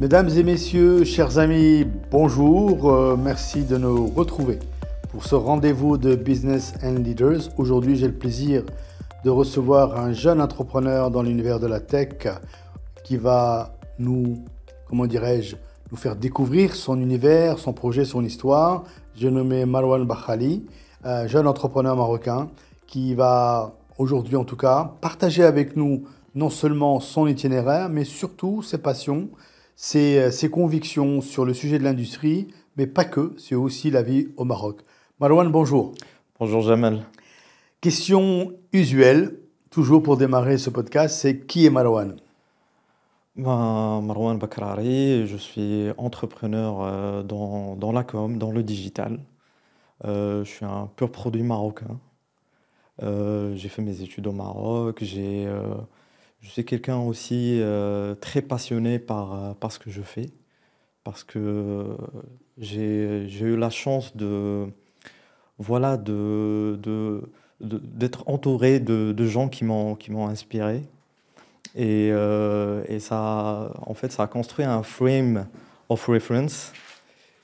Mesdames et messieurs, chers amis, bonjour. Merci de nous retrouver pour ce rendez-vous de Business and Leaders. Aujourd'hui, j'ai le plaisir de recevoir un jeune entrepreneur dans l'univers de la tech qui va nous faire découvrir son univers, son projet, son histoire. J'ai nommé Marwan Bakhali, jeune entrepreneur marocain qui va aujourd'hui en tout cas partager avec nous non seulement son itinéraire, mais surtout ses passions, ses convictions sur le sujet de l'industrie, mais pas que, c'est aussi la vie au Maroc. Marwan, bonjour. Bonjour Jamal. Question usuelle, toujours pour démarrer ce podcast, c'est qui est Marwan? Marwan Bakrari, je suis entrepreneur dans la com, dans le digital. Je suis un pur produit marocain. J'ai fait mes études au Maroc. Je suis quelqu'un aussi très passionné par ce que je fais. Parce que j'ai eu la chance d'être entouré de gens qui m'ont inspiré. Et ça, en fait, ça a construit un frame of reference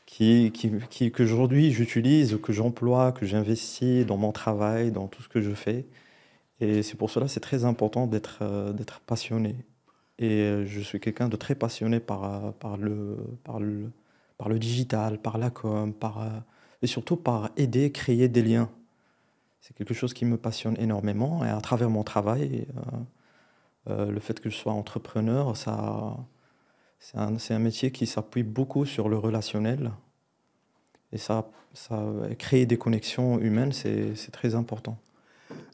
qu'aujourd'hui j'utilise, que j'emploie, que j'investis dans mon travail, dans tout ce que je fais. Et c'est pour cela que c'est très important d'être passionné. Et je suis quelqu'un de très passionné par le digital, par la com, et surtout par aider, créer des liens. C'est quelque chose qui me passionne énormément. Et à travers mon travail, le fait que je sois entrepreneur, c'est un métier qui s'appuie beaucoup sur le relationnel. Et ça créer des connexions humaines, c'est très important.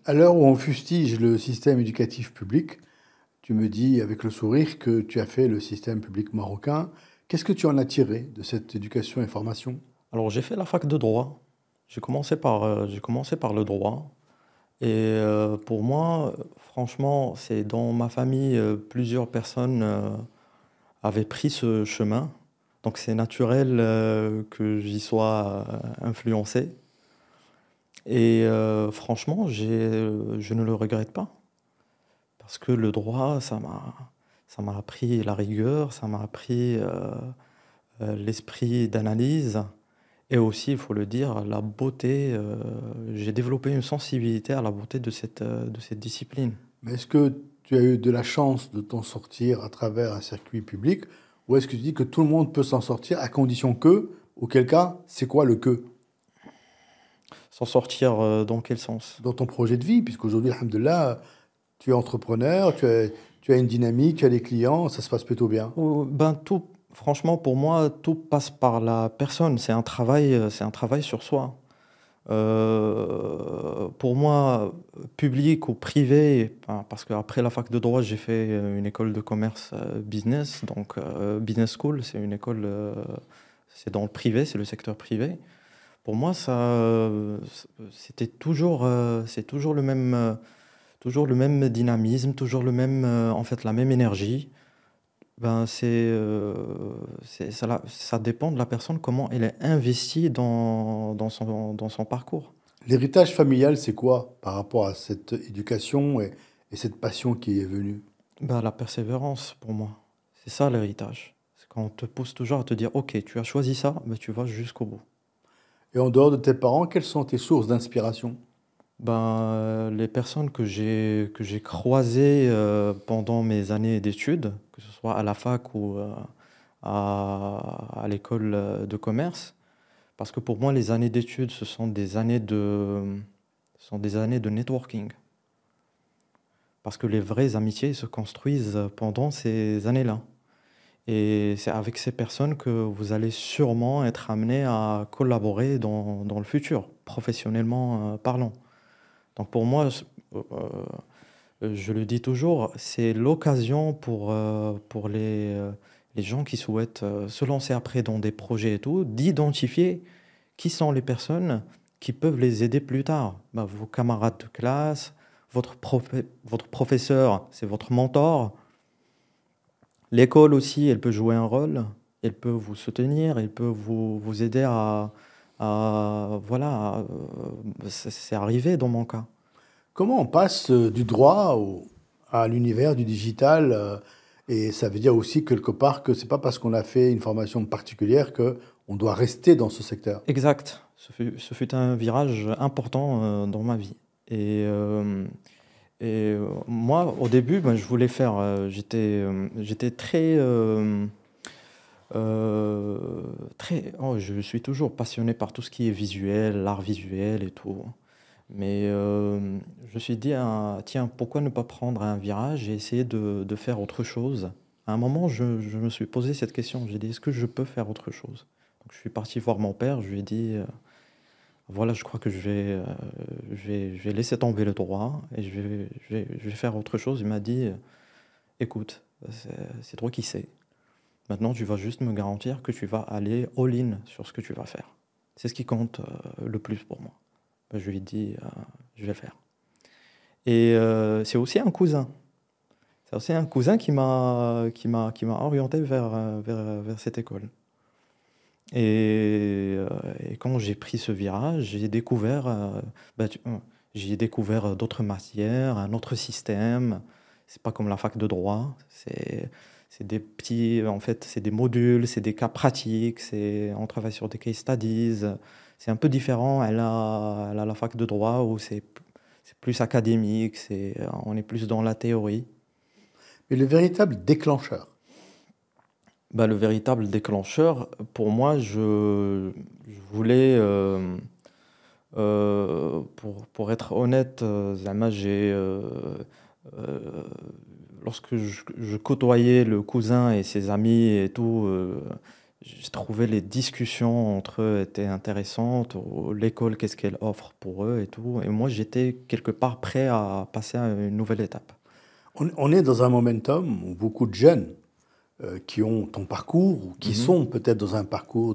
À l'heure où on fustige le système éducatif public, tu me dis avec le sourire que tu as fait le système public marocain. Qu'est-ce que tu en as tiré de cette éducation et formation? Alors, j'ai fait la fac de droit. J'ai commencé par le droit. Et pour moi, franchement, c'est dans ma famille, plusieurs personnes avaient pris ce chemin. Donc c'est naturel que j'y sois influencé. Et franchement, je ne le regrette pas. Parce que le droit, ça m'a appris la rigueur, ça m'a appris l'esprit d'analyse. Et aussi, il faut le dire, la beauté. J'ai développé une sensibilité à la beauté de cette discipline. Mais est-ce que tu as eu de la chance de t'en sortir à travers un circuit public, ou est-ce que tu dis que tout le monde peut s'en sortir à condition que, auquel cas, c'est quoi le que? S'en sortir dans quel sens? Dans ton projet de vie, puisqu'aujourd'hui, alhamdoulilah, tu es entrepreneur, tu as une dynamique, tu as des clients, ça se passe plutôt bien. Franchement, pour moi, tout passe par la personne. C'est un travail sur soi. Pour moi, public ou privé, parce qu'après la fac de droit, j'ai fait une école de commerce business, donc business school, c'est une école, c'est dans le privé, c'est le secteur privé. Pour moi, c'est toujours le même dynamisme, toujours en fait, la même énergie. Ça dépend de la personne, comment elle est investie dans son parcours. L'héritage familial, c'est quoi par rapport à cette éducation et cette passion qui est venue? La persévérance, pour moi, c'est ça l'héritage. C'est quand on te pousse toujours à te dire, OK, tu as choisi ça, tu vas jusqu'au bout. Et en dehors de tes parents, quelles sont tes sources d'inspiration? Les personnes que j'ai croisées pendant mes années d'études, que ce soit à la fac ou à l'école de commerce, parce que pour moi, les années d'études, ce sont des années de networking. Parce que les vraies amitiés se construisent pendant ces années-là. Et c'est avec ces personnes que vous allez sûrement être amené à collaborer dans le futur, professionnellement parlant. Donc pour moi, je le dis toujours, c'est l'occasion pour les gens qui souhaitent se lancer après dans des projets et tout, d'identifier qui sont les personnes qui peuvent les aider plus tard. Vos camarades de classe, votre professeur, c'est votre mentor. L'école aussi, elle peut jouer un rôle, elle peut vous soutenir, elle peut vous aider voilà, c'est arrivé dans mon cas. Comment on passe du droit à l'univers du digital Et ça veut dire aussi quelque part que c'est pas parce qu'on a fait une formation particulière qu'on doit rester dans ce secteur. Exact. Ce fut un virage important dans ma vie. Moi, au début, ben, je voulais faire. J'étais je suis toujours passionné par tout ce qui est visuel, l'art visuel et tout. Mais je me suis dit, ah, tiens, pourquoi ne pas prendre un virage et essayer de faire autre chose? À un moment, je me suis posé cette question. J'ai dit, est-ce que je peux faire autre chose? Donc, je suis parti voir mon père. Je lui ai dit, voilà, je crois que je vais laisser tomber le droit et je vais faire autre chose. Il m'a dit, écoute, c'est toi qui sais. Maintenant, tu vas juste me garantir que tu vas aller all-in sur ce que tu vas faire. C'est ce qui compte le plus pour moi. Ben, je lui ai dit, je vais le faire. Et c'est aussi un cousin. C'est aussi un cousin qui m'a orienté vers cette école. Et quand j'ai pris ce virage, j'ai découvert d'autres matières, un autre système. C'est pas comme la fac de droit. C'est des petits, en fait, c'est des modules, c'est des cas pratiques, on travaille sur des case studies. C'est un peu différent. Elle a la fac de droit où c'est plus académique, on est plus dans la théorie. Mais le véritable déclencheur, Bah, le véritable déclencheur, pour moi, je voulais, pour être honnête, Zama, euh, lorsque je côtoyais le cousin et ses amis et tout, j'ai trouvé les discussions entre eux étaient intéressantes. L'école, qu'est-ce qu'elle offre pour eux et tout. Et moi, j'étais quelque part prêt à passer à une nouvelle étape. on est dans un momentum où beaucoup de jeunes qui ont ton parcours ou qui Mhm. sont peut-être dans un parcours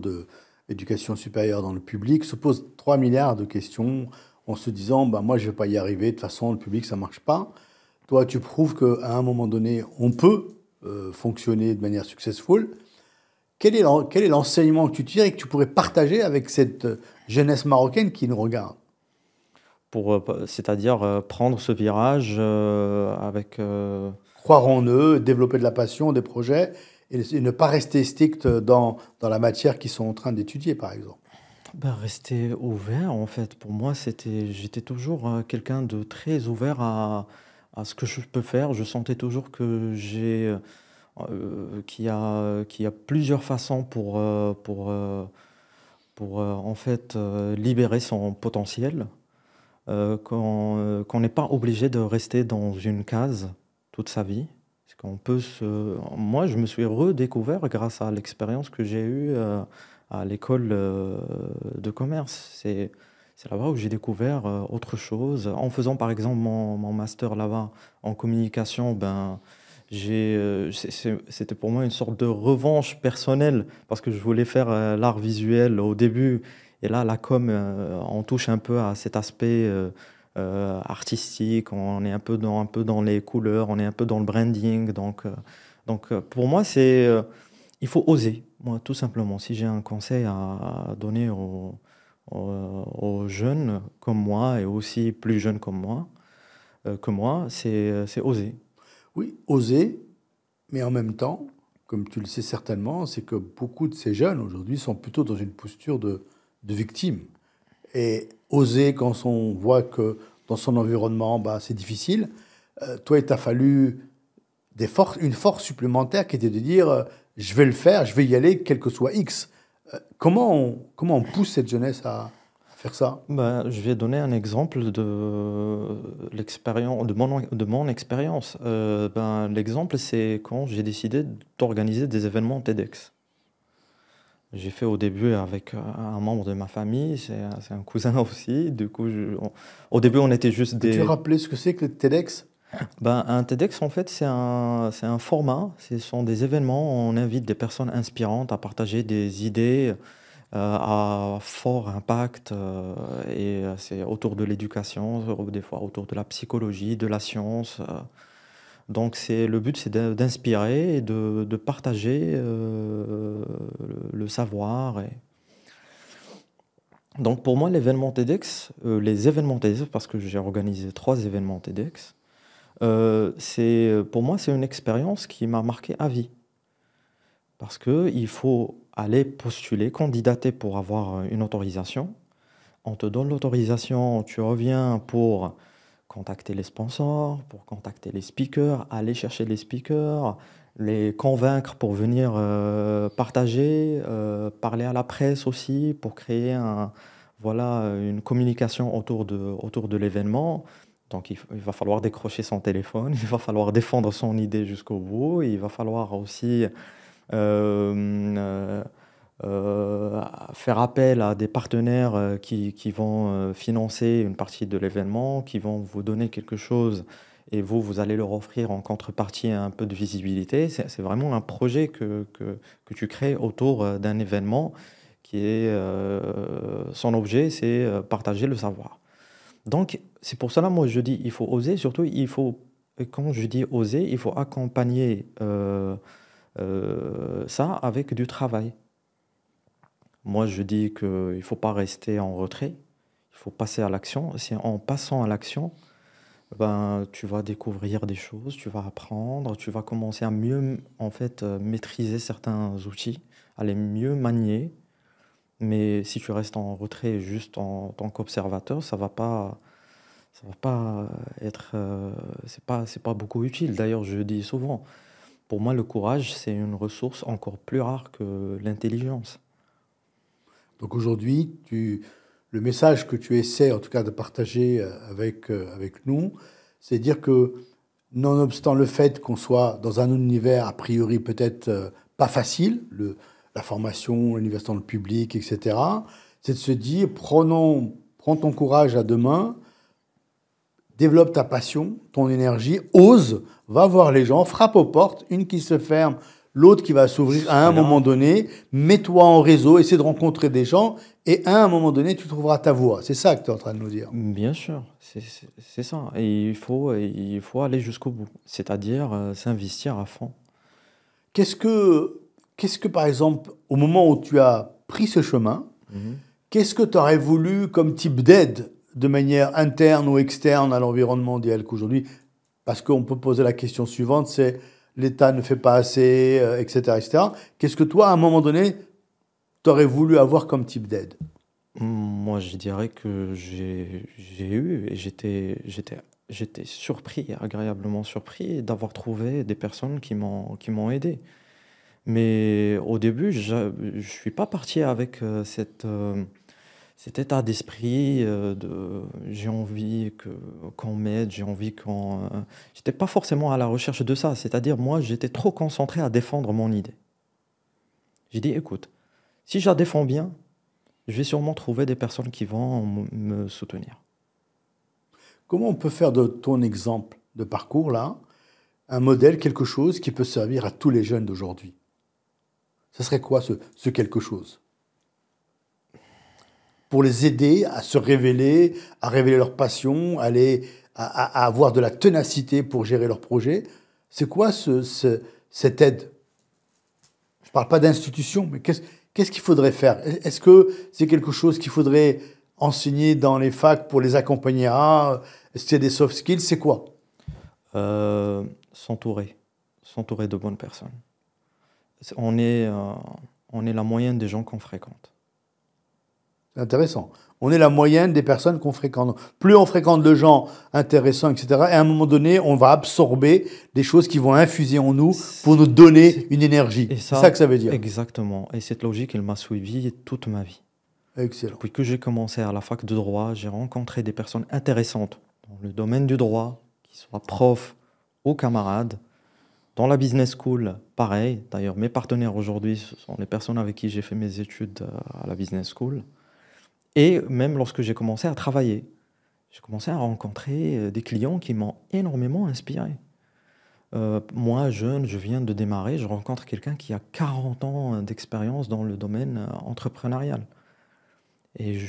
d'éducation supérieure dans le public se posent 3 milliards de questions en se disant bah, moi je ne vais pas y arriver, de toute façon le public ça ne marche pas. Toi tu prouves qu'à un moment donné on peut fonctionner de manière successful. Quel est l'enseignement que tu tires et que tu pourrais partager avec cette jeunesse marocaine qui nous regarde? C'est-à-dire prendre ce virage avec... Croire en eux, développer de la passion, des projets et ne pas rester strict dans la matière qu'ils sont en train d'étudier par exemple. Ben, rester ouvert, en fait, pour moi, j'étais toujours quelqu'un de très ouvert à ce que je peux faire. Je sentais toujours qu'il y a plusieurs façons pour en fait, libérer son potentiel, qu'on n'est pas obligé de rester dans une case toute sa vie. Parce qu'on peut Moi, je me suis redécouvert grâce à l'expérience que j'ai eue à l'école de commerce. C'est là-bas où j'ai découvert autre chose. En faisant par exemple mon master là-bas en communication, ben, c'était pour moi une sorte de revanche personnelle parce que je voulais faire l'art visuel au début. Et là, la com, on touche un peu à cet aspect artistique, on est un peu dans les couleurs, on est un peu dans le branding. Donc, pour moi, il faut oser, moi, tout simplement. Si j'ai un conseil à donner aux jeunes comme moi et aussi plus jeunes comme moi, c'est oser. Oui, oser, mais en même temps, comme tu le sais certainement, c'est que beaucoup de ces jeunes aujourd'hui sont plutôt dans une posture de victime. Et oser quand on voit que dans son environnement, bah, c'est difficile, toi, il t'a fallu une force supplémentaire qui était de dire je vais le faire, je vais y aller, quel que soit X. Comment on pousse cette jeunesse à faire ça? Ben, je vais donner un exemple de mon expérience. Ben, l'exemple, c'est quand j'ai décidé d'organiser des événements TEDx. J'ai fait au début avec un membre de ma famille, c'est un cousin aussi. Du coup, au début, on était juste Peux-tu des... rappeler ce que c'est que le TEDx? Ben, un TEDx, en fait, c'est un format, ce sont des événements où on invite des personnes inspirantes à partager des idées à fort impact et c'est autour de l'éducation, des fois autour de la psychologie, de la science. Donc le but, c'est d'inspirer et de partager le savoir. Donc pour moi, les événements TEDx, parce que j'ai organisé 3 événements TEDx, Pour moi, c'est une expérience qui m'a marqué à vie. Parce qu'il faut aller postuler, candidater pour avoir une autorisation. On te donne l'autorisation, tu reviens pour contacter les sponsors, pour contacter les speakers, aller chercher les speakers, les convaincre pour venir partager, parler à la presse aussi, pour créer voilà, une communication autour de l'événement. Donc il va falloir décrocher son téléphone, il va falloir défendre son idée jusqu'au bout, il va falloir aussi euh, faire appel à des partenaires qui vont financer une partie de l'événement, qui vont vous donner quelque chose et vous allez leur offrir en contrepartie un peu de visibilité. C'est vraiment un projet que tu crées autour d'un événement qui est son objet, c'est partager le savoir. Donc, c'est pour cela, moi, je dis, il faut oser, surtout, et quand je dis oser, il faut accompagner ça avec du travail. Moi, je dis qu'il ne faut pas rester en retrait, il faut passer à l'action. C'est en passant à l'action, ben, tu vas découvrir des choses, tu vas apprendre, tu vas commencer à mieux, en fait, maîtriser certains outils, à les mieux manier. Mais si tu restes en retrait juste en tant qu'observateur, ça va pas être, c'est pas beaucoup utile. D'ailleurs, je dis souvent, pour moi, le courage, c'est une ressource encore plus rare que l'intelligence. Donc aujourd'hui, le message que tu essaies en tout cas de partager avec nous, c'est dire que nonobstant le fait qu'on soit dans un univers a priori peut-être pas facile, la formation, l'univers dans le public, etc., c'est de se dire, prends ton courage à deux mains, développe ta passion, ton énergie, ose, va voir les gens, frappe aux portes, une qui se ferme, l'autre qui va s'ouvrir à un Voilà. moment donné, mets-toi en réseau, essaie de rencontrer des gens, et à un moment donné, tu trouveras ta voie. C'est ça que tu es en train de nous dire. Bien sûr, c'est ça. Et il faut aller jusqu'au bout, c'est-à-dire s'investir à fond. Qu'est-ce que, par exemple, au moment où tu as pris ce chemin, Mhm. qu'est-ce que tu aurais voulu comme type d'aide de manière interne ou externe à l'environnement mondial qu'aujourd'hui, parce qu'on peut poser la question suivante, c'est l'État ne fait pas assez, etc., etc. Qu'est-ce que toi, à un moment donné, tu aurais voulu avoir comme type d'aide? Moi, je dirais que j'ai eu et j'étais surpris, agréablement surpris d'avoir trouvé des personnes qui m'ont aidé. Mais au début, je suis pas parti avec cet état d'esprit j'ai envie qu'on m'aide, j'ai envie qu'on. J'étais pas forcément à la recherche de ça. C'est-à-dire, moi, j'étais trop concentré à défendre mon idée. J'ai dit, écoute, si je la défends bien, je vais sûrement trouver des personnes qui vont me soutenir. Comment on peut faire de ton exemple de parcours là un modèle, quelque chose qui peut servir à tous les jeunes d'aujourd'hui? Ce serait quoi ce quelque chose? Pour les aider à se révéler, à révéler leur passion, à avoir de la ténacité pour gérer leur projet. C'est quoi cette aide? Je ne parle pas d'institution, mais qu'est-ce qu'il faudrait faire? Est-ce que c'est quelque chose qu'il faudrait enseigner dans les facs pour les accompagner à? Est-ce que c'est des soft skills? C'est quoi? Euh, s'entourer, s'entourer de bonnes personnes. On est, on est la moyenne des gens qu'on fréquente. C'est intéressant. On est la moyenne des personnes qu'on fréquente. Plus on fréquente de gens intéressants, etc., et à un moment donné, on va absorber des choses qui vont infuser en nous pour nous donner une énergie. Et C'est ça que ça veut dire. exactement. Et cette logique, elle m'a suivi toute ma vie. Excellent. Depuis que j'ai commencé à la fac de droit, j'ai rencontré des personnes intéressantes dans le domaine du droit, qui soient profs ou camarades. Dans la business school, pareil. D'ailleurs, mes partenaires aujourd'hui, ce sont les personnes avec qui j'ai fait mes études à la business school. Et même lorsque j'ai commencé à travailler, j'ai commencé à rencontrer des clients qui m'ont énormément inspiré. Moi, jeune, je viens de démarrer, je rencontre quelqu'un qui a 40 ans d'expérience dans le domaine entrepreneurial. Et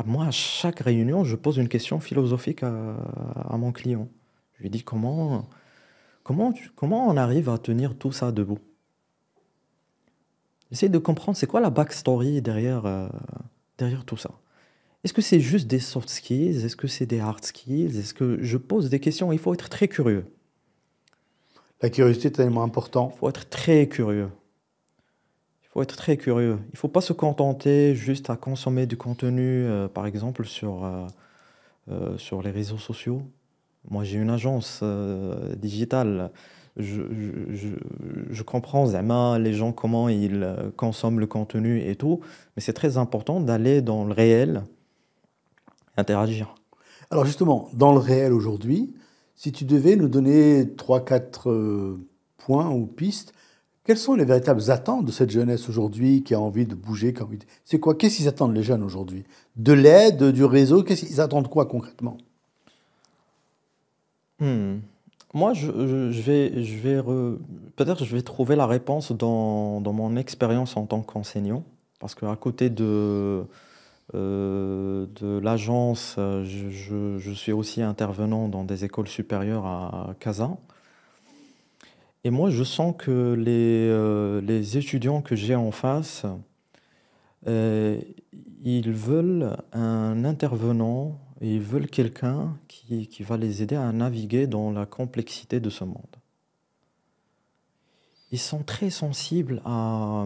moi, à chaque réunion, je pose une question philosophique à mon client. Je lui dis comment on arrive à tenir tout ça debout? J'essaie de comprendre c'est quoi la backstory derrière tout ça. Est-ce que c'est juste des soft skills? Est-ce que c'est des hard skills? Est-ce que je pose des questions? Il faut être très curieux. La curiosité est tellement Il importante. faut être très curieux. Il faut être très curieux. Il ne faut pas se contenter juste à consommer du contenu, par exemple, sur les réseaux sociaux. Moi, j'ai une agence digitale. Je comprends vraiment les gens, comment ils consomment le contenu et tout, mais c'est très important d'aller dans le réel, interagir. Alors justement, dans le réel aujourd'hui, si tu devais nous donner 3, 4 points ou pistes, quelles sont les véritables attentes de cette jeunesse aujourd'hui qui a envie de bouger, C'est quoi? Qu'est-ce qu'ils attendent les jeunes aujourd'hui? De l'aide, du réseau? Qu'est-ce qu'ils attendent quoi concrètement? Hmm. Moi, peut-être je vais trouver la réponse dans mon expérience en tant qu'enseignant, parce qu'à côté de l'agence, je suis aussi intervenant dans des écoles supérieures à Kazan. Et moi, je sens que les étudiants que j'ai en face, euh, ils veulent un intervenant, et ils veulent quelqu'un qui va les aider à naviguer dans la complexité de ce monde. Ils sont très sensibles à,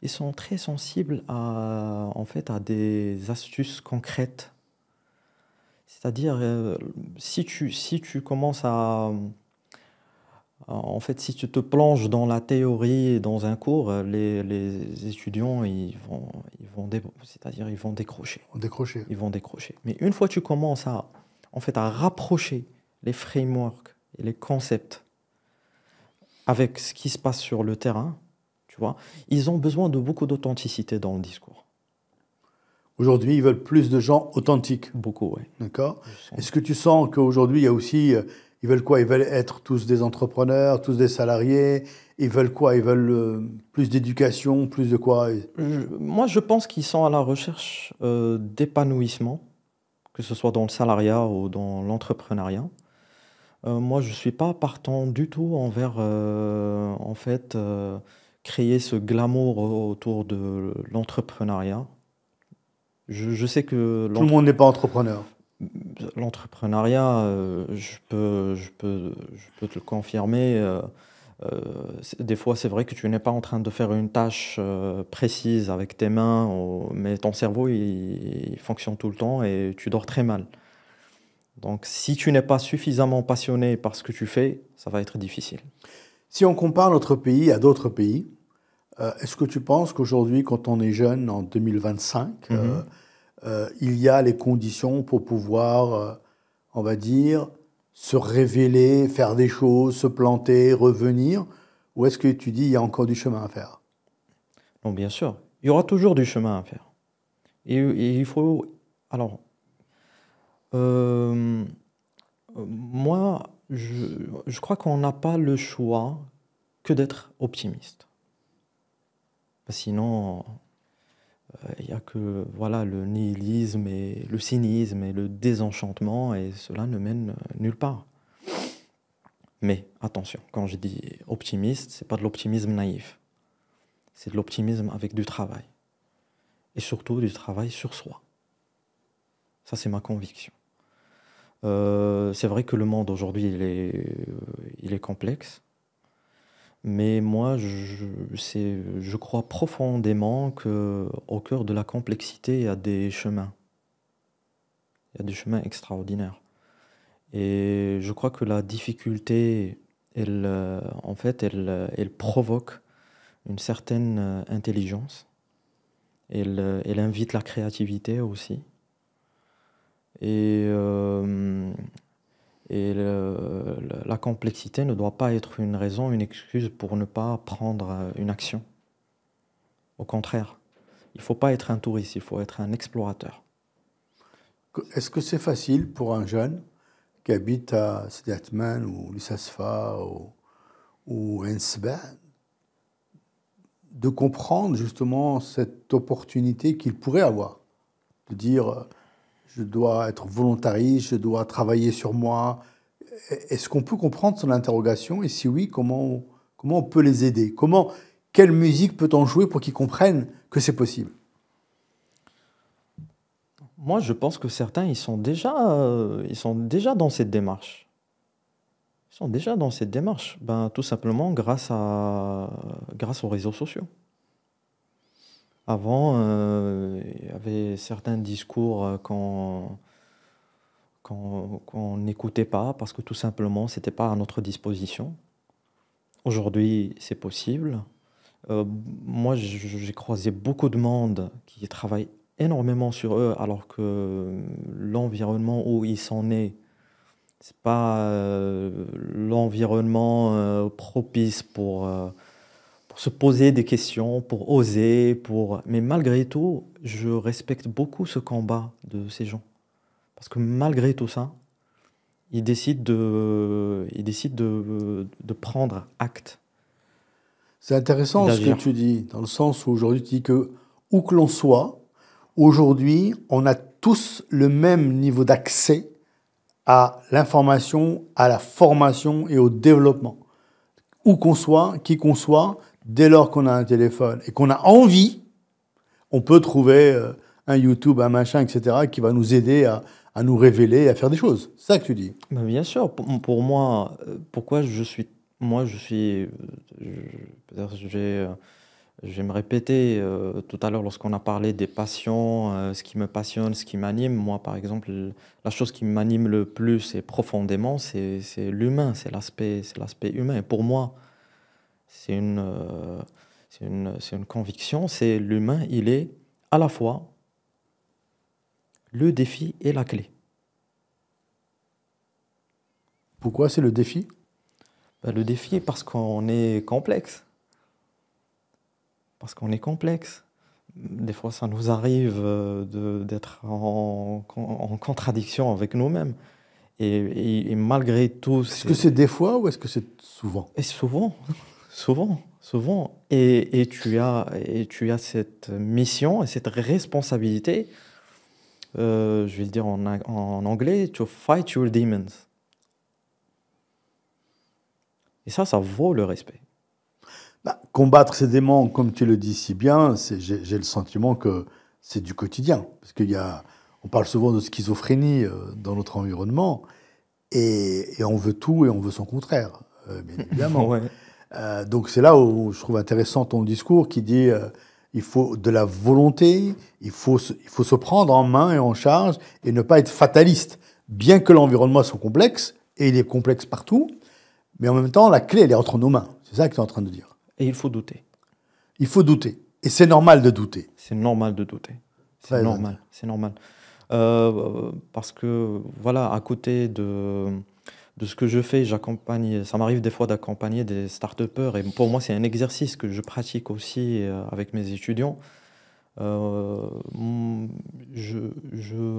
ils sont très sensibles en fait, à des astuces concrètes. C'est-à-dire, si tu commences en fait, si tu te plonges dans la théorie et dans un cours, les étudiants, c'est-à-dire, ils vont décrocher. On décroché. Ils vont décrocher. Mais une fois que tu commences en fait, à rapprocher les frameworks et les concepts avec ce qui se passe sur le terrain, tu vois, ils ont besoin de beaucoup d'authenticité dans le discours. Aujourd'hui, ils veulent plus de gens authentiques. Beaucoup, oui. D'accord? Est-ce que tu sens qu'aujourd'hui, il y a aussi... ils veulent quoi? Ils veulent être tous des entrepreneurs, tous des salariés. Ils veulent quoi? Ils veulent plus d'éducation, plus de quoi? Moi, je pense qu'ils sont à la recherche d'épanouissement, que ce soit dans le salariat ou dans l'entrepreneuriat. Moi, je ne suis pas partant du tout envers, en fait, créer ce glamour autour de l'entrepreneuriat. Je sais que Tout le monde n'est pas entrepreneur. l'entrepreneuriat, je peux te le confirmer. Des fois, c'est vrai que tu n'es pas en train de faire une tâche précise avec tes mains, mais ton cerveau, il fonctionne tout le temps et tu dors très mal. Donc, si tu n'es pas suffisamment passionné par ce que tu fais, ça va être difficile. Si on compare notre pays à d'autres pays, est-ce que tu penses qu'aujourd'hui, quand on est jeune, en 2025, il y a les conditions pour pouvoir, on va dire, se révéler, faire des choses, se planter, revenir? Ou est-ce que tu dis il y a encore du chemin à faire? Non, bien sûr, il y aura toujours du chemin à faire. Et il faut... Alors, moi, je crois qu'on n'a pas le choix que d'être optimiste. Sinon, il n'y a que voilà, le nihilisme et le cynisme et le désenchantement, et cela ne mène nulle part. Mais attention, quand je dis optimiste, ce n'est pas de l'optimisme naïf. C'est de l'optimisme avec du travail. Et surtout du travail sur soi. Ça, c'est ma conviction. C'est vrai que le monde aujourd'hui, il est complexe. Mais moi, je crois profondément qu'au cœur de la complexité, il y a des chemins. Il y a des chemins extraordinaires. Et je crois que la difficulté, en fait, elle provoque une certaine intelligence. Elle invite la créativité aussi. Et la complexité ne doit pas être une raison, une excuse pour ne pas prendre une action. Au contraire, il ne faut pas être un touriste, il faut être un explorateur. Est-ce que c'est facile pour un jeune qui habite à Sidi Atman ou Lissasfa ou Ensba de comprendre justement cette opportunité qu'il pourrait avoir, de dire je dois être volontariste, je dois travailler sur moi? Est-ce qu'on peut comprendre son interrogation? Et si oui, comment on peut les aider? Quelle musique peut-on jouer pour qu'ils comprennent que c'est possible? Moi, je pense que certains, ils sont déjà dans cette démarche. Ils sont déjà dans cette démarche, ben, tout simplement grâce aux réseaux sociaux. Avant, il y avait certains discours qu'on n'écoutait pas parce que tout simplement, c'était pas à notre disposition. Aujourd'hui, c'est possible. Euh, Moi, j'ai croisé beaucoup de monde qui travaille énormément sur eux, alors que l'environnement où ils sont nés, c'est pas l'environnement propice pour se poser des questions, pour oser, Mais malgré tout, je respecte beaucoup ce combat de ces gens. Parce que malgré tout ça, ils décident de prendre acte C'est et intéressant ce que d'agir. tu dis, dans le sens où aujourd'hui tu dis que où que l'on soit, aujourd'hui on a tous le même niveau d'accès à l'information, à la formation et au développement. Où qu'on soit, qui qu'on soit, dès lors qu'on a un téléphone et qu'on a envie, on peut trouver un YouTube, un machin, etc., qui va nous aider à nous révéler, à faire des choses. C'est ça que tu dis. Ben, bien sûr, pour moi, pourquoi je suis, peut-être je vais me répéter tout à l'heure lorsqu'on a parlé des passions, ce qui me passionne, ce qui m'anime. Moi, par exemple, la chose qui m'anime le plus et profondément, c'est l'humain, c'est l'aspect humain. Et pour moi, c'est c'est une conviction, c'est l'humain, il est à la fois le défi et la clé. Pourquoi c'est le défi? Ben, le défi, parce qu'on est complexe. Parce qu'on est complexe. Des fois, ça nous arrive d'être en contradiction avec nous-mêmes. Et malgré tout, Est-ce que c'est des fois ou est-ce que c'est souvent? et souvent, souvent, et tu as cette mission et cette responsabilité, je vais le dire en anglais, to fight your demons. Et ça vaut le respect. Bah, combattre ces démons, comme tu le dis si bien, j'ai le sentiment que c'est du quotidien. Parce on parle souvent de schizophrénie dans notre environnement, et on veut tout et on veut son contraire, bien évidemment. Ouais. Donc c'est là où je trouve intéressant ton discours qui dit il faut de la volonté, il faut se prendre en main et en charge et ne pas être fataliste. Bien que l'environnement soit complexe, et il est complexe partout, mais en même temps, la clé, elle est entre nos mains. C'est ça que tu es en train de dire. Et il faut douter. Il faut douter. Et c'est normal de douter. C'est normal de douter. C'est Très normal, c'est normal. Parce que, voilà, à côté de ce que je fais, ça m'arrive des fois d'accompagner des start-upers, et pour moi, c'est un exercice que je pratique aussi avec mes étudiants. Euh, mm,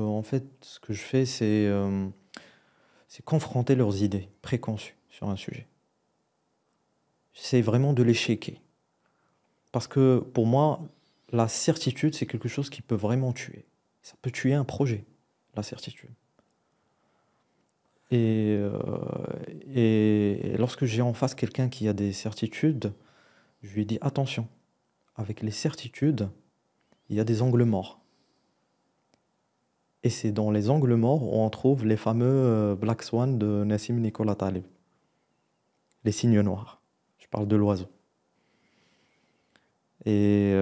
en fait, ce que je fais, c'est confronter leurs idées préconçues sur un sujet. J'essaie vraiment de les shaker. Parce que pour moi, la certitude, c'est quelque chose qui peut vraiment tuer. Ça peut tuer un projet, la certitude. Et, euh, et lorsque j'ai en face quelqu'un qui a des certitudes, je lui dis attention, avec les certitudes, il y a des angles morts. Et c'est dans les angles morts où on trouve les fameux Black Swan de Nassim Nicolas Taleb, les signes noirs. Je parle de l'oiseau. Et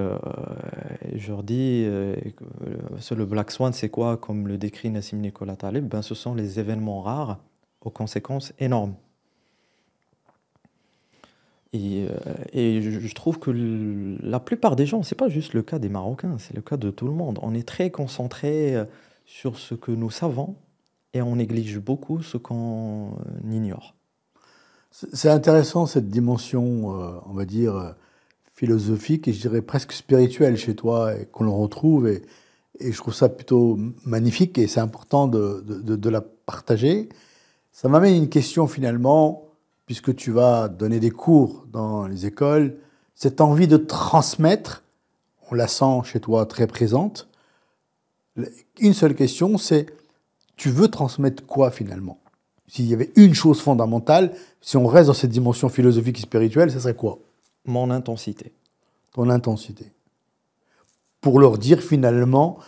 je leur dis, le Black Swan, c'est quoi? Comme le décrit Nassim Nicolas Taleb, ben, ce sont les événements rares aux conséquences énormes. Et, je trouve que la plupart des gens, c'est pas juste le cas des Marocains, c'est le cas de tout le monde. On est très concentré sur ce que nous savons et on néglige beaucoup ce qu'on ignore. C'est intéressant cette dimension, on va dire, philosophique et je dirais presque spirituelle chez toi et qu'on le retrouve. Et je trouve ça plutôt magnifique et c'est important de la partager. Ça m'amène à une question finalement, puisque tu vas donner des cours dans les écoles, cette envie de transmettre, on la sent chez toi très présente. Une seule question, c'est tu veux transmettre quoi finalement? S'il y avait une chose fondamentale, si on reste dans cette dimension philosophique et spirituelle, ça serait quoi? Mon intensité. Ton intensité. Pour leur dire finalement,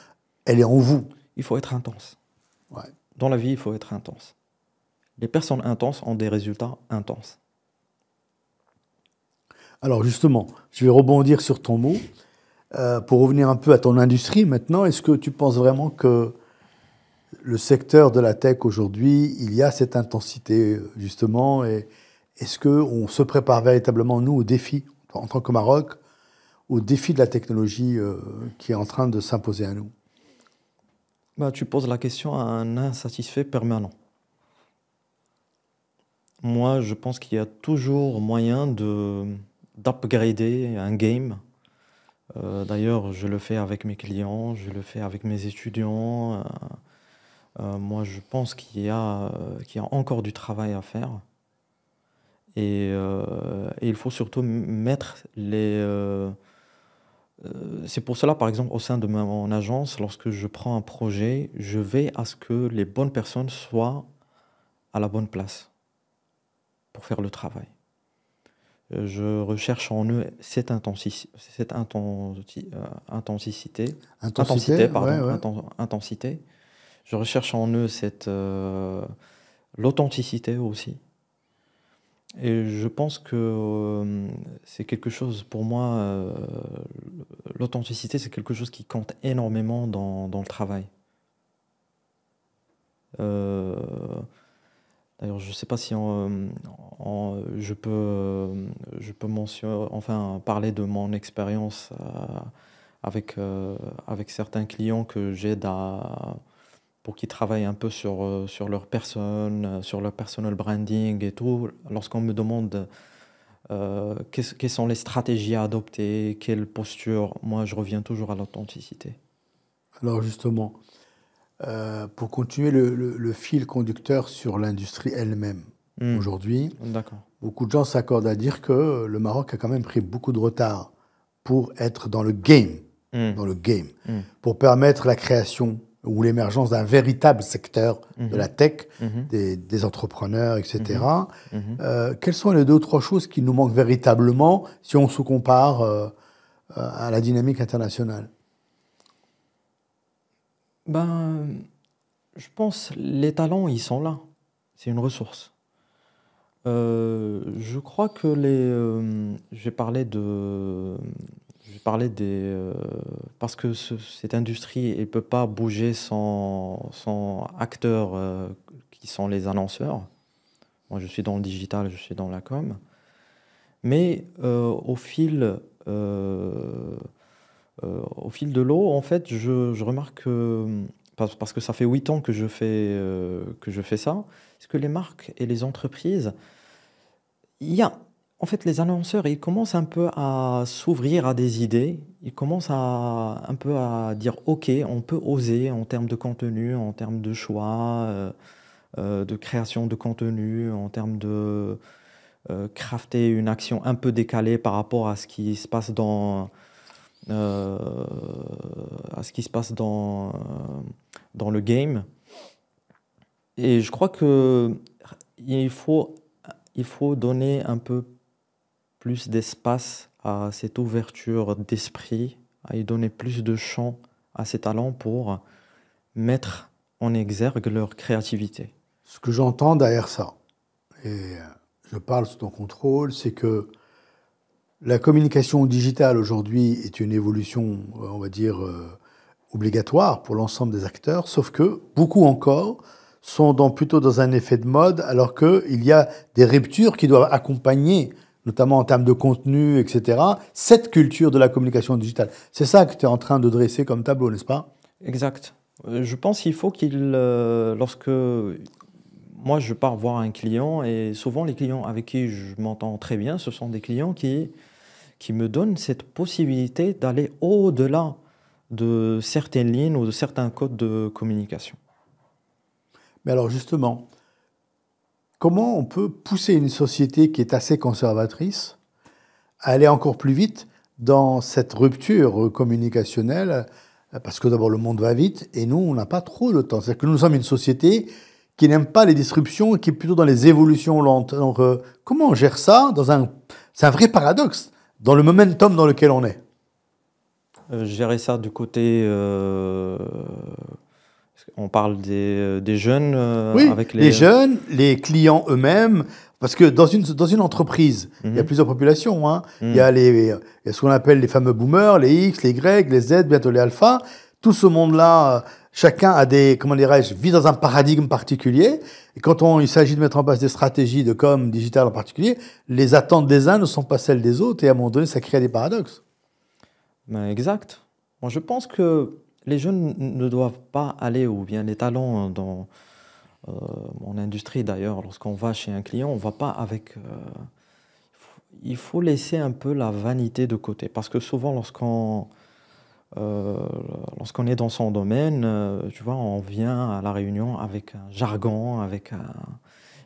elle est en vous. il faut être intense. Ouais. Dans la vie, il faut être intense. Les personnes intenses ont des résultats intenses. Alors justement, je vais rebondir sur ton mot. Pour revenir un peu à ton industrie maintenant, est-ce que tu penses vraiment que le secteur de la tech aujourd'hui, il y a cette intensité justement, et est-ce qu'on se prépare véritablement, nous, au défi, en tant que Maroc, au défi de la technologie qui est en train de s'imposer à nous? Bah, tu poses la question à un insatisfait permanent. Moi, je pense qu'il y a toujours moyen d'upgrader un game. D'ailleurs, je le fais avec mes clients, je le fais avec mes étudiants. Moi, je pense qu'il y a encore du travail à faire. Et il faut surtout mettre c'est pour cela, par exemple, au sein de mon agence, lorsque je prends un projet, je vais à ce que les bonnes personnes soient à la bonne place pour faire le travail. Je recherche en eux cette intensité, Ouais, ouais. intensité. Je recherche en eux l'authenticité aussi. Et je pense que c'est quelque chose, pour moi, l'authenticité, c'est quelque chose qui compte énormément dans le travail. Euh, D'ailleurs, je ne sais pas si je peux enfin, parler de mon expérience avec certains clients que j'aide pour qu'ils travaillent un peu sur leur personne, sur leur personal branding et tout. Lorsqu'on me demande quelles sont les stratégies à adopter, quelle posture, moi, je reviens toujours à l'authenticité. Alors justement, pour continuer le fil conducteur sur l'industrie elle-même, Hmm, aujourd'hui, d'accord. beaucoup de gens s'accordent à dire que le Maroc a quand même pris beaucoup de retard pour être Hmm, dans le game, hmm, pour permettre la création ou l'émergence d'un véritable secteur de la mhm, tech, mhm, des entrepreneurs, mhm, etc. mhm. Quelles sont les deux ou trois choses qui nous manquent véritablement si on se compare à la dynamique internationale? Ben, je pense les talents, ils sont là. C'est une ressource. Je crois que je vais parler parce que cette industrie, elle peut pas bouger sans acteurs qui sont les annonceurs. Moi, je suis dans le digital, je suis dans la com. Mais au fil de l'eau, en fait, je remarque que, parce que ça fait 8 ans que je fais ça, c'est que les marques et les entreprises, il y a, en fait, les annonceurs, ils commencent un peu à s'ouvrir à des idées, ils commencent un peu à dire, OK, on peut oser en termes de contenu, en termes de choix, de création de contenu, en termes de crafter une action un peu décalée par rapport à ce qui se passe euh, dans le game. Et je crois que il faut, il faut donner un peu plus d'espace à cette ouverture d'esprit, à y donner plus de champ à ces talents pour mettre en exergue leur créativité. Ce que j'entends derrière ça, et je parle sous ton contrôle, c'est que la communication digitale aujourd'hui est une évolution, on va dire, obligatoire pour l'ensemble des acteurs, sauf que beaucoup encore sont plutôt dans un effet de mode, alors qu'il y a des ruptures qui doivent accompagner, notamment en termes de contenu, etc., cette culture de la communication digitale. C'est ça que tu es en train de dresser comme tableau, n'est-ce pas? Exact. Je pense qu'il faut lorsque moi je pars voir un client, et souvent les clients avec qui je m'entends très bien, ce sont des clients qui me donnent cette possibilité d'aller au-delà de certaines lignes ou de certains codes de communication. Mais alors justement, comment on peut pousser une société qui est assez conservatrice à aller encore plus vite dans cette rupture communicationnelle, parce que d'abord le monde va vite et nous, on n'a pas trop le temps. C'est-à-dire que nous sommes une société qui n'aime pas les disruptions et qui est plutôt dans les évolutions lentes. Donc, comment on gère ça C'est un vrai paradoxe dans le momentum dans lequel on est. Gérer ça du côté On parle des jeunes Oui, avec les les... jeunes, les clients eux-mêmes, parce que dans une entreprise, il y a Mhm, plusieurs populations, hein. Il y mhm. a il y a ce qu'on appelle les fameux boomers, les X, les Y, les Z, bientôt les alpha. Tout ce monde-là, chacun a comment dirais-je, vit dans un paradigme particulier. Et quand il s'agit de mettre en place des stratégies de com digital en particulier, les attentes des uns ne sont pas celles des autres. Et à un moment donné, ça crée des paradoxes. Ben, exact. Moi, je pense que les jeunes ne doivent pas aller, ou bien les talents dans euh, mon industrie d'ailleurs, lorsqu'on va chez un client, on ne va pas avec... il faut laisser un peu la vanité de côté, parce que souvent, euh, lorsqu'on est dans son domaine, tu vois, on vient à la réunion avec un jargon,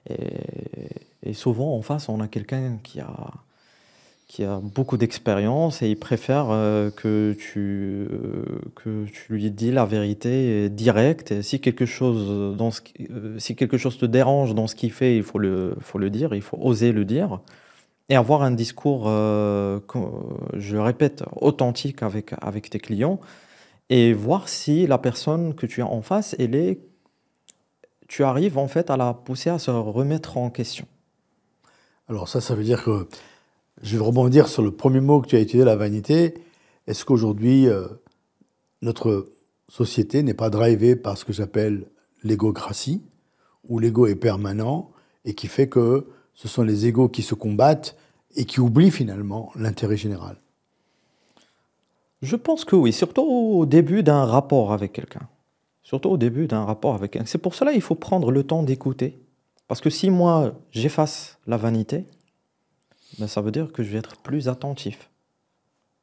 et souvent en face, on a quelqu'un qui a beaucoup d'expérience et il préfère que tu lui dis la vérité directe. Et si quelque chose, si quelque chose te dérange dans ce qu'il fait, faut le dire, il faut oser le dire et avoir un discours, je répète, authentique avec tes clients et voir si la personne que tu as en face, tu arrives en fait à la pousser à se remettre en question. Alors ça veut dire que je vais rebondir sur le premier mot que tu as utilisé, la vanité. Est-ce qu'aujourd'hui, notre société n'est pas drivée par ce que j'appelle l'égocratie, où l'ego est permanent et qui fait que ce sont les égos qui se combattent et qui oublient finalement l'intérêt général? Je pense que oui, surtout au début d'un rapport avec quelqu'un. Surtout au début d'un rapport avec quelqu'un. C'est pour cela qu'il faut prendre le temps d'écouter. Parce que si moi, j'efface la vanité, ben, ça veut dire que je vais être plus attentif,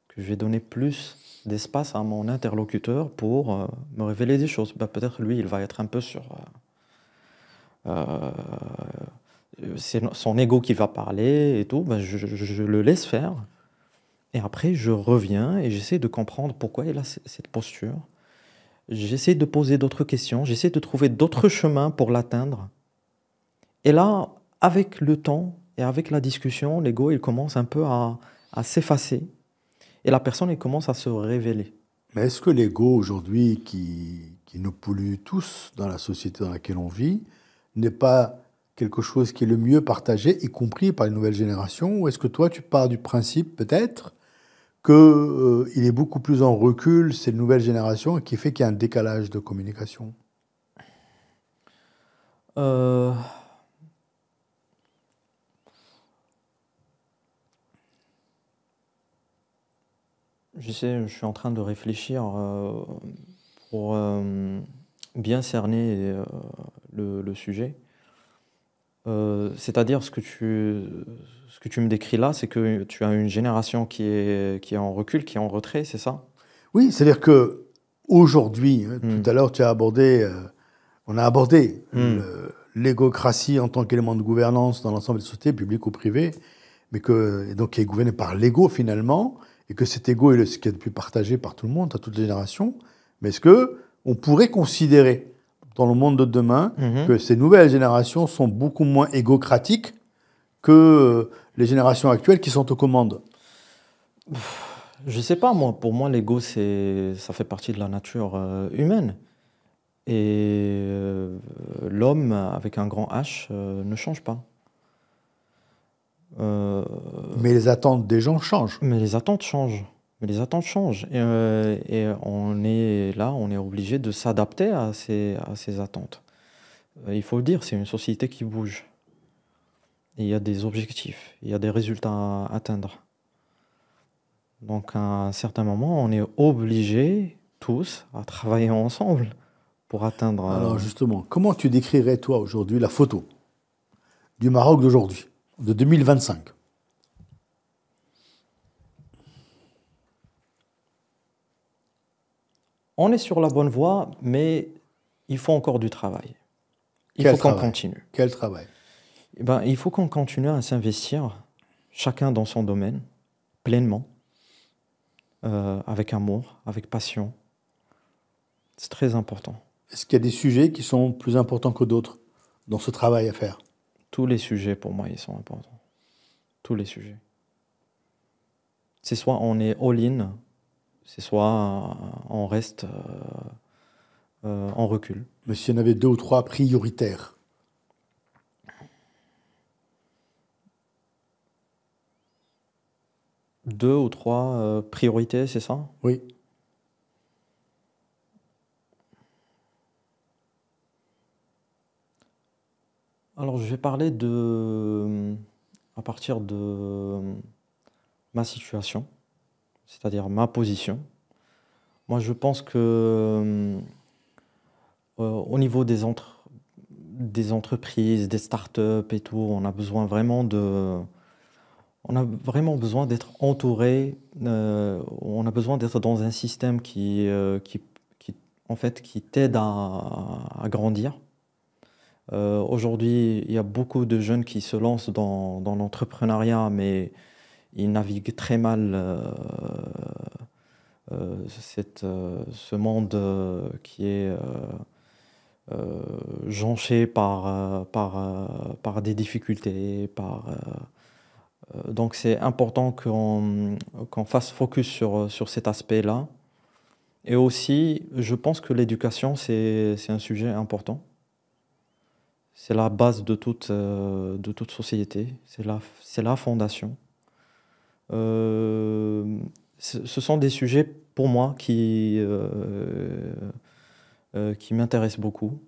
que je vais donner plus d'espace à mon interlocuteur pour me révéler des choses. Ben, peut-être lui, il va être un peu sur... c'est son ego qui va parler et tout. Ben, je le laisse faire. Et après, je reviens et j'essaie de comprendre pourquoi il a cette posture. J'essaie de poser d'autres questions, j'essaie de trouver d'autres chemins pour l'atteindre. Et là, avec le temps et avec la discussion, l'ego, il commence un peu à s'effacer et la personne, elle commence à se révéler. Mais est-ce que l'ego aujourd'hui, qui nous pollue tous dans la société dans laquelle on vit, n'est pas quelque chose qui est le mieux partagé, y compris par les nouvelles générations? Ou est-ce que toi, tu pars du principe peut-être que, il est beaucoup plus en recul, ces nouvelles générations, et qui fait qu'il y a un décalage de communication? Euh, je suis en train de réfléchir pour bien cerner le sujet. C'est-à-dire ce que tu me décris là, c'est que tu as une génération qui est en recul, qui est en retrait, c'est ça? Oui, c'est-à-dire que aujourd'hui, hein, tout Hmm. à l'heure, on a abordé Hmm. l'égocratie en tant qu'élément de gouvernance dans l'ensemble des sociétés, publiques ou privées, mais et donc qui est gouverné par l'ego finalement, et que cet ego est ce qui est le plus partagé par tout le monde, à toutes les générations. Mais est-ce que on pourrait considérer dans le monde de demain Mhm. que ces nouvelles générations sont beaucoup moins égocratiques que les générations actuelles qui sont aux commandes? Je sais pas, moi, pour moi, l'ego, ça fait partie de la nature humaine. Et l'homme avec un grand H ne change pas. Euh, Mais les attentes des gens changent. mais les attentes changent. Mais les attentes changent. Et on est là, on est obligé de s'adapter à ces attentes. Il faut le dire, c'est une société qui bouge. Et il y a des objectifs, il y a des résultats à atteindre. Donc à un certain moment, on est obligés tous à travailler ensemble pour atteindre. Alors justement, comment tu décrirais toi aujourd'hui la photo du Maroc d'aujourd'hui, de 2025? On est sur la bonne voie, mais il faut encore du travail. Il Quel faut qu'on travail? continue. Quel travail? Eh ben, il faut qu'on continue à s'investir, chacun dans son domaine, pleinement, avec amour, avec passion. C'est très important. Est-ce qu'il y a des sujets qui sont plus importants que d'autres dans ce travail à faire? Tous les sujets, pour moi, ils sont importants. Tous les sujets. C'est soit on est all-in, c'est soit on reste on recule. Mais s'il y en avait 2 ou 3 prioritaires. 2 ou 3 priorités, c'est ça? Oui. Alors, je vais parler à partir de ma situation, c'est-à-dire ma position. Moi, je pense que au niveau des entreprises, des startups et tout, on a vraiment besoin d'être entouré. On a besoin d'être dans un système en fait, qui t'aide à grandir. Aujourd'hui, il y a beaucoup de jeunes qui se lancent dans l'entrepreneuriat, mais ils naviguent très mal ce monde qui est jonché par des difficultés. Donc c'est important qu'on fasse focus sur cet aspect-là. Et aussi, je pense que l'éducation, c'est un sujet important. C'est la base de toute société, c'est la fondation. Ce sont des sujets pour moi qui m'intéressent beaucoup.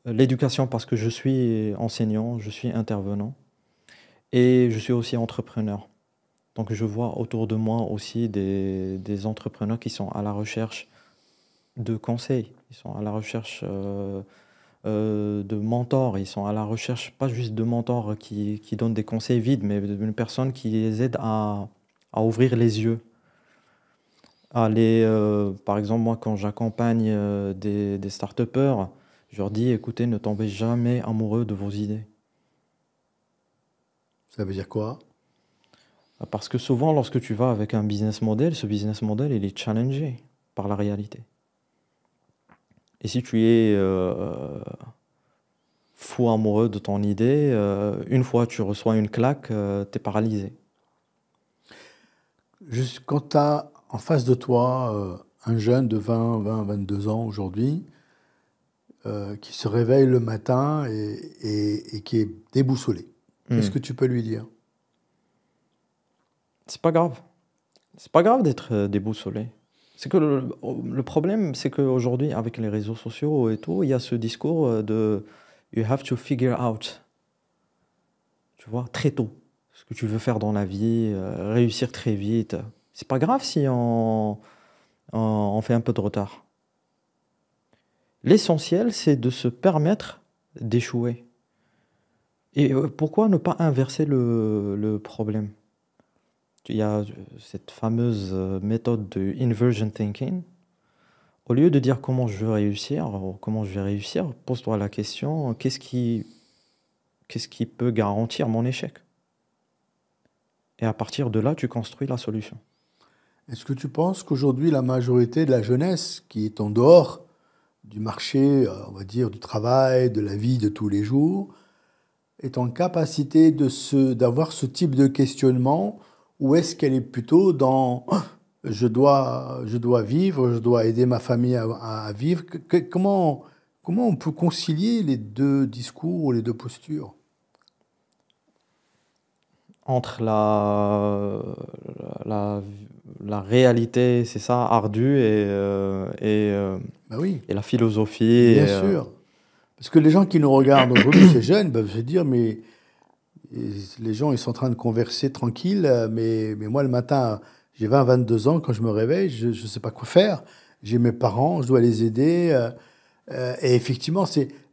L'éducation parce que je suis enseignant, je suis intervenant et je suis aussi entrepreneur. Donc je vois autour de moi aussi des entrepreneurs qui sont à la recherche de conseils, ils sont à la recherche de mentors, ils sont à la recherche pas juste de mentors qui donnent des conseils vides, mais d'une personne qui les aide à ouvrir les yeux. Par exemple, moi, quand j'accompagne des start-upers, je leur dis, écoutez, ne tombez jamais amoureux de vos idées. Ça veut dire quoi? Parce que souvent, lorsque tu vas avec un business model, ce business model, il est challengé par la réalité. Et si tu es fou amoureux de ton idée, une fois tu reçois une claque, tu es paralysé. Juste quand tu as en face de toi un jeune de 22 ans aujourd'hui qui se réveille le matin et qui est déboussolé, qu'est-ce que tu peux lui dire? C'est pas grave. C'est pas grave d'être déboussolé. C'est que le problème, c'est qu'aujourd'hui, avec les réseaux sociaux et tout, il y a ce discours de you have to figure out, tu vois, très tôt, ce que tu veux faire dans la vie, réussir très vite. C'est pas grave si on fait un peu de retard. L'essentiel, c'est de se permettre d'échouer. Et pourquoi ne pas inverser le problème? Il y a cette fameuse méthode de inversion thinking. Au lieu de dire comment je veux réussir, ou comment je vais réussir, pose-toi la question, qu'est-ce qui peut garantir mon échec? Et à partir de là, tu construis la solution. Est-ce que tu penses qu'aujourd'hui, la majorité de la jeunesse qui est en dehors du marché, on va dire, du travail, de la vie de tous les jours, est en capacité d'avoir ce type de questionnement, ou est-ce qu'elle est plutôt dans je dois vivre, je dois aider ma famille à vivre? Comment on peut concilier les deux discours ou les deux postures? Entre la, la réalité, c'est ça, ardue, Ben oui, et la philosophie. bien sûr. Parce que les gens qui nous regardent aujourd'hui, ces jeunes, peuvent se dire, mais les gens, ils sont en train de converser tranquille, mais moi, le matin, j'ai 22 ans, quand je me réveille, je ne sais pas quoi faire. J'ai mes parents, je dois les aider. Et effectivement,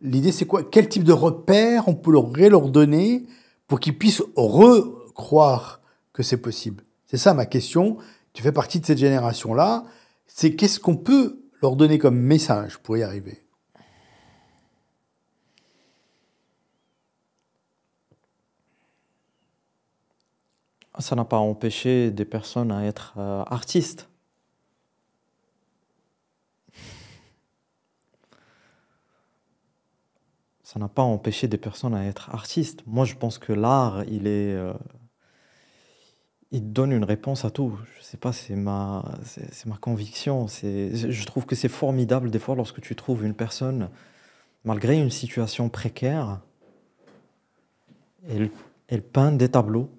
l'idée, c'est quoi? Quel type de repère on pourrait leur donner pour qu'ils puissent recroire que c'est possible? C'est ça ma question. Tu fais partie de cette génération-là. C'est qu'est-ce qu'on peut leur donner comme message pour y arriver? Ça n'a pas empêché des personnes à être artistes. Ça n'a pas empêché des personnes à être artistes. Moi, je pense que l'art, il te donne une réponse à tout. Je sais pas, c'est ma conviction. Je trouve que c'est formidable des fois lorsque tu trouves une personne, malgré une situation précaire, elle, elle peint des tableaux,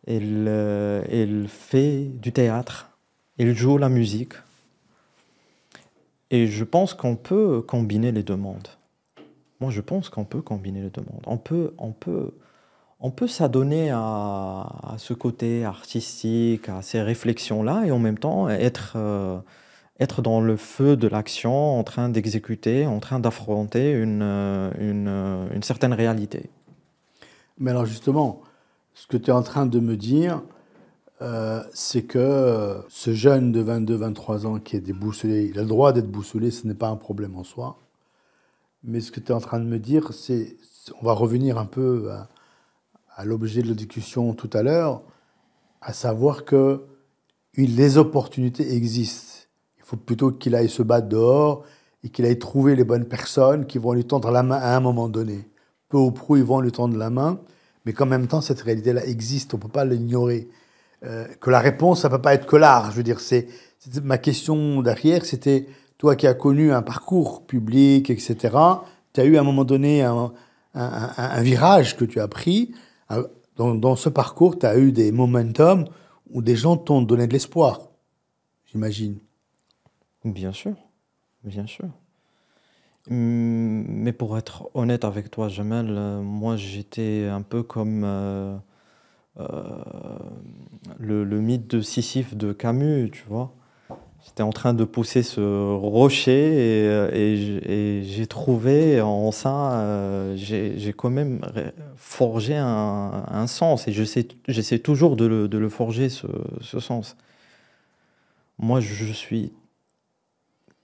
elle fait du théâtre, elle joue la musique. Et je pense qu'on peut combiner les deux mondes. Moi, je pense qu'on peut combiner les deux mondes. On peut s'adonner à ce côté artistique, à ces réflexions-là, et en même temps être dans le feu de l'action, en train d'exécuter, en train d'affronter une certaine réalité. Mais alors justement, ce que tu es en train de me dire, c'est que ce jeune de 22-23 ans qui est déboussolé, il a le droit d'être boussolé, ce n'est pas un problème en soi. Mais ce que tu es en train de me dire, on va revenir un peu à l'objet de la discussion tout à l'heure, à savoir que les opportunités existent. Il faut plutôt qu'il aille se battre dehors et qu'il aille trouver les bonnes personnes qui vont lui tendre la main à un moment donné. Peu ou prou, ils vont lui tendre la main, mais qu'en même temps, cette réalité-là existe, on ne peut pas l'ignorer. Que la réponse, ça ne peut pas être que l'art. Je veux dire, ma question derrière, c'était, toi qui as connu un parcours public, etc., tu as eu à un moment donné un virage que tu as pris. Dans ce parcours, tu as eu des momentum où des gens t'ont donné de l'espoir, j'imagine. Bien sûr, bien sûr. Mais pour être honnête avec toi, Jamel, moi j'étais un peu comme le mythe de Sisyphe de Camus, tu vois. J'étais en train de pousser ce rocher et j'ai trouvé en ça, j'ai quand même forgé un sens et j'essaie toujours de le forger, ce sens. Moi, je suis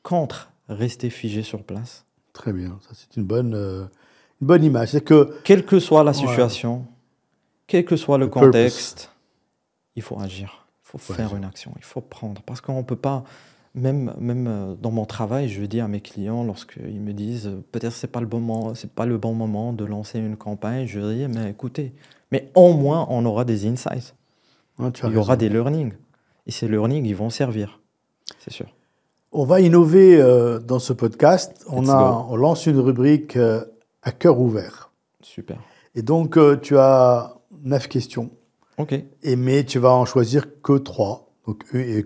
contre rester figé sur place. Très bien, ça c'est une bonne image. C'est que, Quelle que soit la ouais, situation, quel que soit le le purpose, contexte, il faut agir, il faut faut faire agir. une action, il faut prendre. Parce qu'on ne peut pas, même dans mon travail, je dis à mes clients, lorsqu'ils me disent peut-être c'est pas le bon moment de lancer une campagne, je dis mais écoutez, mais au moins on aura des insights, Ouais, tu as il y aura raison. des learnings. Et ces learnings, ils vont servir, c'est sûr. On va innover dans ce podcast. Let's go. On lance une rubrique à cœur ouvert. Super. Et donc, tu as 9 questions. Ok, Mais tu vas en choisir que 3. Donc, et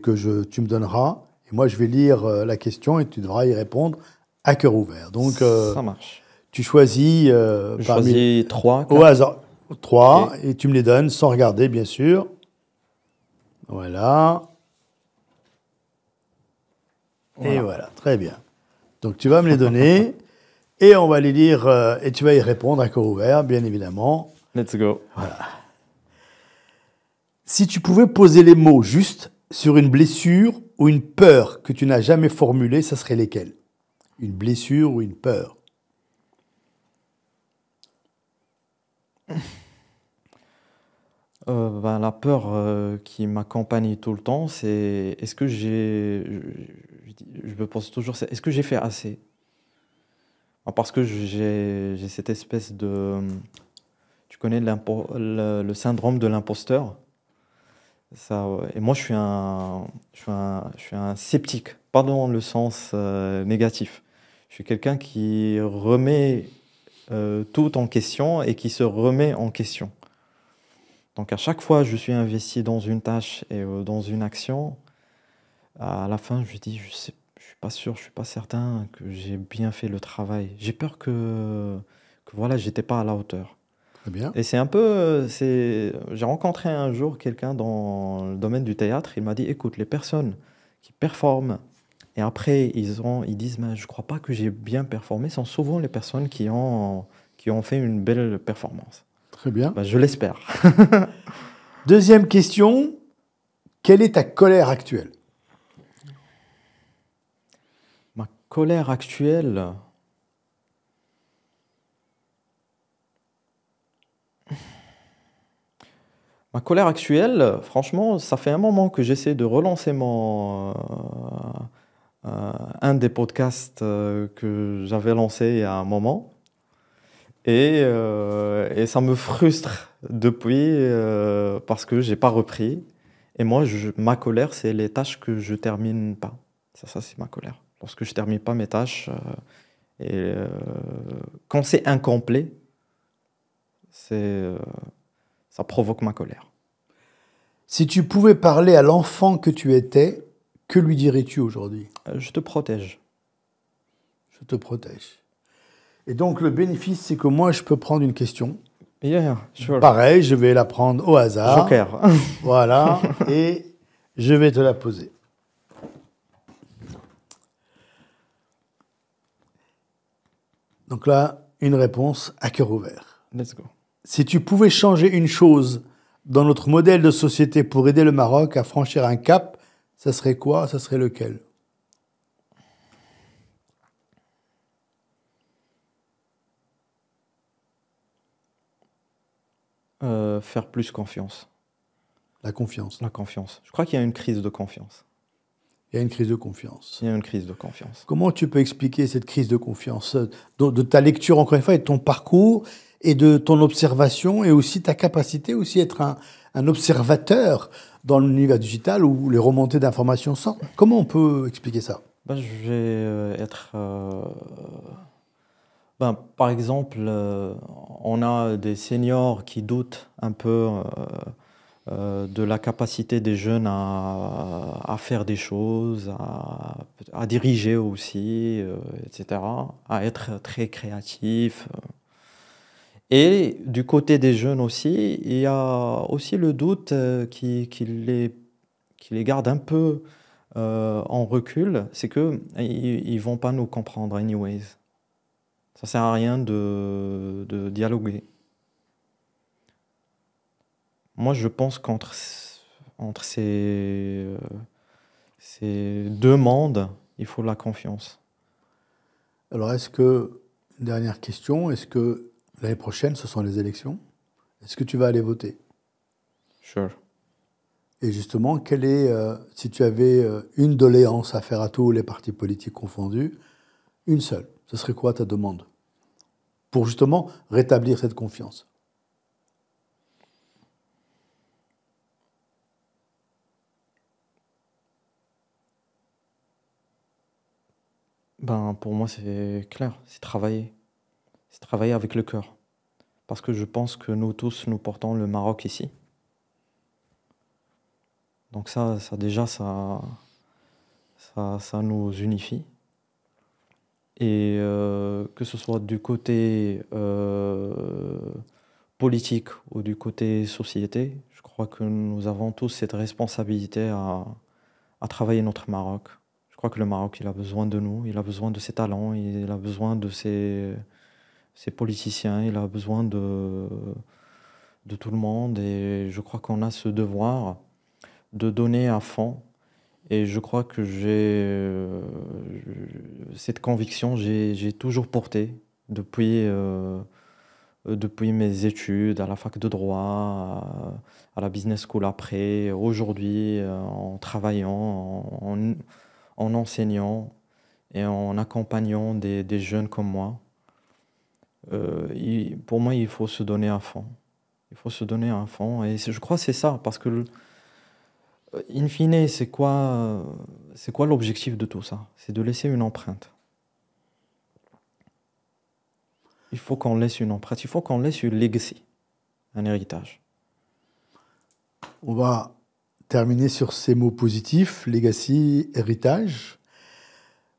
tu me donneras. Et moi, je vais lire la question et tu devras y répondre à cœur ouvert. Donc, ça marche. tu choisis Je parmi choisis 3, au 4. hasard 3 Ok. et tu me les donnes sans regarder, bien sûr. Voilà. Et Voilà. voilà, très bien. Donc, tu vas me les donner et on va les lire et tu vas y répondre à cœur ouvert, bien évidemment. Let's go. Si tu pouvais poser les mots juste sur une blessure ou une peur que tu n'as jamais formulée, ça serait lesquels? Une blessure ou une peur? La peur qui m'accompagne tout le temps, c'est est-ce que je me pose toujours, est-ce que j'ai fait assez? Parce que j'ai cette espèce de, tu connais le syndrome de l'imposteur. Ça, et moi, je suis un sceptique, pas dans le sens négatif. Je suis quelqu'un qui remet tout en question et qui se remet en question. Donc à chaque fois, je suis investi dans une tâche et dans une action. À la fin, je dis, je suis pas sûr, je suis pas certain que j'ai bien fait le travail. J'ai peur que voilà, j'étais pas à la hauteur. Très bien. Et c'est un peu, j'ai rencontré un jour quelqu'un dans le domaine du théâtre. Il m'a dit, écoute, les personnes qui performent et après ils disent, mais je crois pas que j'ai bien performé, sont souvent les personnes qui ont fait une belle performance. Très bien. Ben, je l'espère. Deuxième question. Quelle est ta colère actuelle? Ma colère actuelle. Ma colère actuelle, franchement, ça fait un moment que j'essaie de relancer un des podcasts que j'avais lancé il y a un moment. Et ça me frustre depuis parce que j'ai pas repris. Et moi, ma colère, c'est les tâches que je termine pas. Ça c'est ma colère. Lorsque je termine pas mes tâches, quand c'est incomplet, ça provoque ma colère. Si tu pouvais parler à l'enfant que tu étais, que lui dirais-tu aujourd'hui? Je te protège. Je te protège. Et donc, le bénéfice, c'est que moi, je peux prendre une question. Yeah, sure. Pareil, je vais la prendre au hasard. Joker. Voilà, et je vais te la poser. Donc là, une réponse à cœur ouvert. Let's go. Si tu pouvais changer une chose dans notre modèle de société pour aider le Maroc à franchir un cap, ça serait quoi? Ça serait lequel? Faire plus confiance. La confiance. La confiance. Je crois qu'il y a une crise de confiance. Il y a une crise de confiance. Il y a une crise de confiance. Comment tu peux expliquer cette crise de confiance de ta lecture, encore une fois, et de ton parcours, et de ton observation, et aussi ta capacité aussi à être un observateur dans l'univers digital où les remontées d'informations sortent? Comment on peut expliquer ça? Ben, je vais être... par exemple, on a des seniors qui doutent un peu de la capacité des jeunes à faire des choses, à diriger aussi, etc., à être très créatifs. Et du côté des jeunes aussi, il y a aussi le doute qui les garde un peu en recul, c'est qu'ils ne vont pas nous comprendre anyways. Ça ne sert à rien de dialoguer. Moi, je pense qu'entre ces deux mondes, il faut la confiance. Alors, dernière question, est-ce que l'année prochaine, ce sont les élections? Est-ce que tu vas aller voter? Sure. Et justement, si tu avais une doléance à faire à tous les partis politiques confondus, une seule, ce serait quoi ta demande pour justement rétablir cette confiance? Pour moi, c'est clair, c'est travailler. C'est travailler avec le cœur. Parce que je pense que nous tous, nous portons le Maroc ici. Donc ça nous unifie. Et que ce soit du côté politique ou du côté société, je crois que nous avons tous cette responsabilité à travailler notre Maroc. Je crois que le Maroc, il a besoin de nous, il a besoin de ses talents, il a besoin de ses politiciens, il a besoin de tout le monde. Et je crois qu'on a ce devoir de donner à fond. Et je crois que cette conviction, j'ai toujours porté depuis mes études, à la fac de droit, à la business school après, aujourd'hui, en travaillant, en enseignant et en accompagnant des jeunes comme moi. Pour moi, il faut se donner à fond. Il faut se donner à fond. Et je crois que c'est ça, parce que in fine, c'est quoi l'objectif de tout ça? C'est de laisser une empreinte. Il faut qu'on laisse une empreinte, il faut qu'on laisse une legacy, un héritage. On va terminer sur ces mots positifs, legacy, héritage.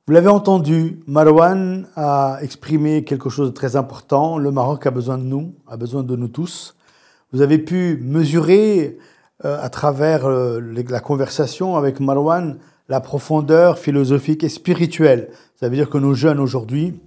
Vous l'avez entendu, Marwan a exprimé quelque chose de très important. Le Maroc a besoin de nous, a besoin de nous tous. Vous avez pu mesurer à travers la conversation avec Marwan la profondeur philosophique et spirituelle. Ça veut dire que nos jeunes aujourd'hui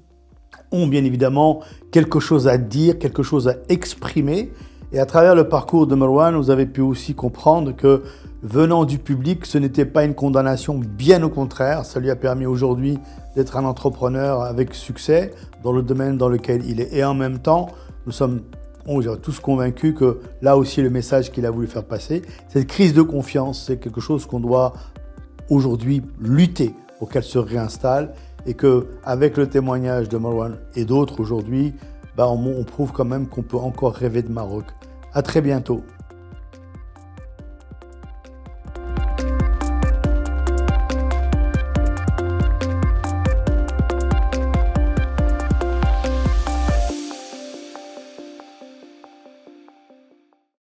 ont bien évidemment quelque chose à dire, quelque chose à exprimer. Et à travers le parcours de Marwan, vous avez pu aussi comprendre que venant du public, ce n'était pas une condamnation, bien au contraire. Ça lui a permis aujourd'hui d'être un entrepreneur avec succès dans le domaine dans lequel il est. Et en même temps, nous sommes tous convaincus que là aussi le message qu'il a voulu faire passer, cette crise de confiance, c'est quelque chose qu'on doit aujourd'hui lutter pour qu'elle se réinstalle et qu'avec le témoignage de Marwan et d'autres aujourd'hui, on prouve quand même qu'on peut encore rêver de Maroc. À très bientôt.